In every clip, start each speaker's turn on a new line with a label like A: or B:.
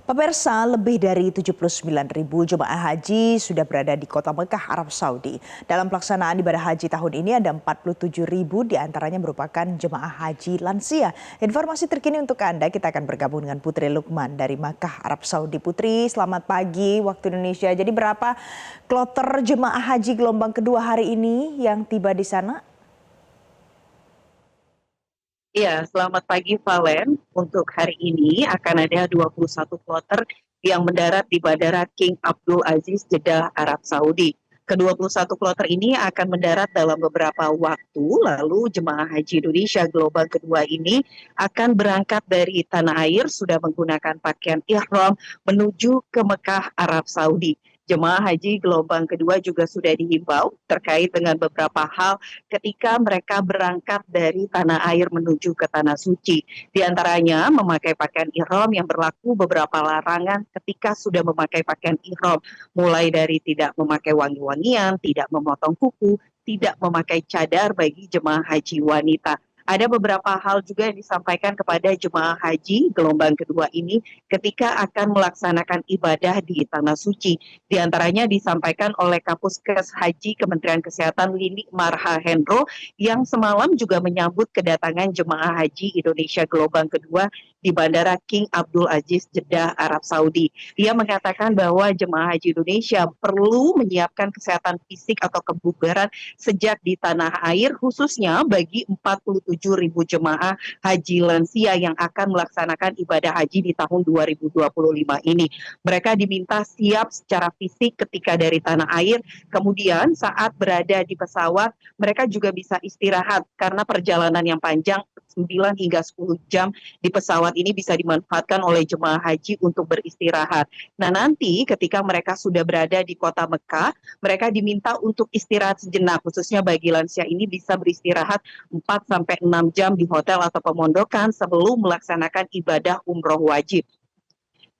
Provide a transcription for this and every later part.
A: Pemirsa, lebih dari 79.000 jemaah haji sudah berada di kota Mekah, Arab Saudi. Dalam pelaksanaan ibadah haji tahun ini ada 47.000 diantaranya merupakan jemaah haji lansia. Informasi terkini untuk Anda, kita akan bergabung dengan Putri Lukman dari Makkah, Arab Saudi. Putri, selamat pagi waktu Indonesia. Jadi berapa kloter jemaah haji gelombang kedua hari ini yang tiba di sana?
B: Iya, selamat pagi Valen. Untuk hari ini akan ada 21 kloter yang mendarat di Bandara King Abdul Aziz, Jeddah, Arab Saudi. Ke-21 kloter ini akan mendarat dalam beberapa waktu, lalu jemaah haji Indonesia gelombang kedua ini akan berangkat dari tanah air sudah menggunakan pakaian ihram menuju ke Mekah, Arab Saudi. Jemaah haji gelombang kedua juga sudah dihimbau terkait dengan beberapa hal ketika mereka berangkat dari tanah air menuju ke tanah suci. Di antaranya memakai pakaian ihram yang berlaku beberapa larangan ketika sudah memakai pakaian ihram, mulai dari tidak memakai wangi-wangian, tidak memotong kuku, tidak memakai cadar bagi jemaah haji wanita. Ada beberapa hal juga yang disampaikan kepada jemaah haji gelombang kedua ini ketika akan melaksanakan ibadah di Tanah Suci. Di antaranya disampaikan oleh Kapuskes Haji Kementerian Kesehatan Lini Marha Hendro yang semalam juga menyambut kedatangan jemaah haji Indonesia gelombang kedua di Bandara King Abdul Aziz, Jeddah, Arab Saudi. Ia mengatakan bahwa jemaah haji Indonesia perlu menyiapkan kesehatan fisik atau kebugaran sejak di tanah air, khususnya bagi 47.000 jemaah haji lansia yang akan melaksanakan ibadah haji di tahun 2025 ini. Mereka diminta siap secara fisik ketika dari tanah air, kemudian saat berada di pesawat, mereka juga bisa istirahat karena perjalanan yang panjang 9 hingga 10 jam di pesawat ini bisa dimanfaatkan oleh jemaah haji untuk beristirahat. Nah, nanti ketika mereka sudah berada di kota Mekah, mereka diminta untuk istirahat sejenak, khususnya bagi lansia ini bisa beristirahat 4-6 jam di hotel atau pemondokan sebelum melaksanakan ibadah umroh wajib.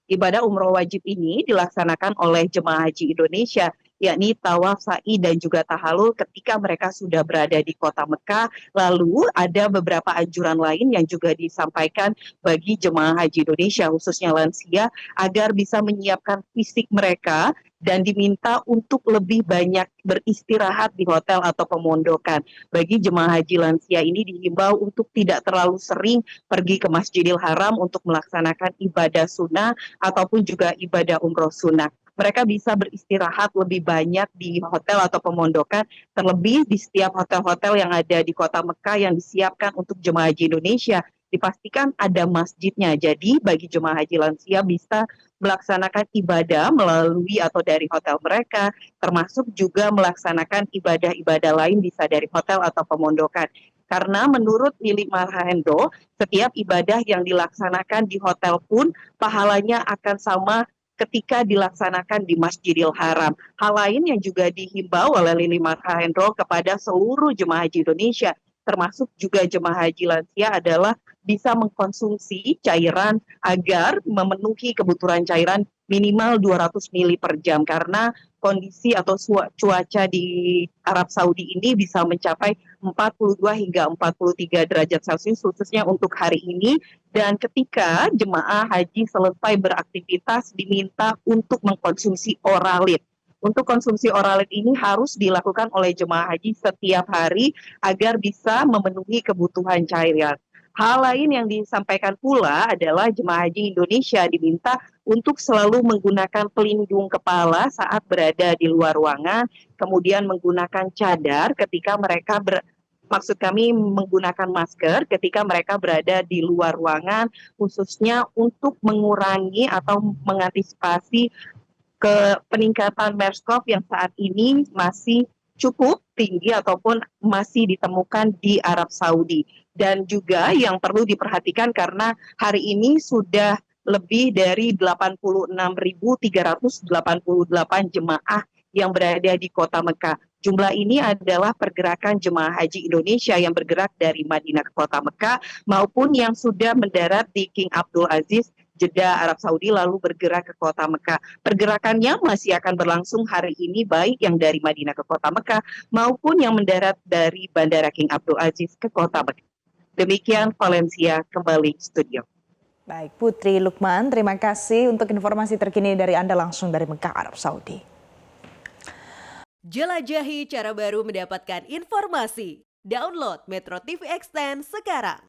B: Ibadah umroh wajib ini dilaksanakan oleh jemaah haji Indonesia, yakni tawaf, sa'i, dan juga tahalul ketika mereka sudah berada di kota Mekah. Lalu ada beberapa anjuran lain yang juga disampaikan bagi jemaah haji Indonesia, khususnya lansia, agar bisa menyiapkan fisik mereka dan diminta untuk lebih banyak beristirahat di hotel atau pemondokan. Bagi jemaah haji lansia ini dihimbau untuk tidak terlalu sering pergi ke Masjidil Haram untuk melaksanakan ibadah sunnah ataupun juga ibadah umroh sunnah. Mereka bisa beristirahat lebih banyak di hotel atau pemondokan, terlebih di setiap hotel-hotel yang ada di kota Mekah yang disiapkan untuk jemaah haji Indonesia. Dipastikan ada masjidnya, jadi bagi jemaah haji lansia bisa melaksanakan ibadah melalui atau dari hotel mereka, termasuk juga melaksanakan ibadah-ibadah lain bisa dari hotel atau pemondokan. Karena menurut Milik Marhaendo, setiap ibadah yang dilaksanakan di hotel pun pahalanya akan sama ketika dilaksanakan di Masjidil Haram. Hal lain yang juga dihimbau oleh Lili Marhaendro kepada seluruh jemaah haji Indonesia, termasuk juga jemaah haji lansia, adalah bisa mengkonsumsi cairan agar memenuhi kebutuhan cairan minimal 200 mili per jam, karena kondisi atau cuaca di Arab Saudi ini bisa mencapai 42 hingga 43 derajat Celcius khususnya untuk hari ini. Dan ketika jemaah haji selesai beraktivitas diminta untuk mengkonsumsi oralit. Untuk konsumsi oralit ini harus dilakukan oleh jemaah haji setiap hari agar bisa memenuhi kebutuhan cairan. Hal lain yang disampaikan pula adalah jemaah haji Indonesia diminta untuk selalu menggunakan pelindung kepala saat berada di luar ruangan, kemudian menggunakan cadar ketika mereka maksud kami menggunakan masker ketika mereka berada di luar ruangan, khususnya untuk mengurangi atau mengantisipasi ke peningkatan MERS-CoV yang saat ini masih cukup tinggi ataupun masih ditemukan di Arab Saudi. Dan juga yang perlu diperhatikan karena hari ini sudah lebih dari 86.388 jemaah yang berada di kota Mekah. Jumlah ini adalah pergerakan jemaah haji Indonesia yang bergerak dari Madinah ke kota Mekah maupun yang sudah mendarat di King Abdul Aziz, Jeddah, Arab Saudi, lalu bergerak ke kota Mekah. Pergerakannya masih akan berlangsung hari ini, baik yang dari Madinah ke kota Mekah maupun yang mendarat dari Bandara King Abdul Aziz ke kota Mekah. Demikian Valencia, kembali studio.
A: Baik, Putri Lukman, terima kasih untuk informasi terkini dari Anda langsung dari Mekah, Arab Saudi.
C: Jelajahi cara baru mendapatkan informasi. Download Metro TV Extend sekarang.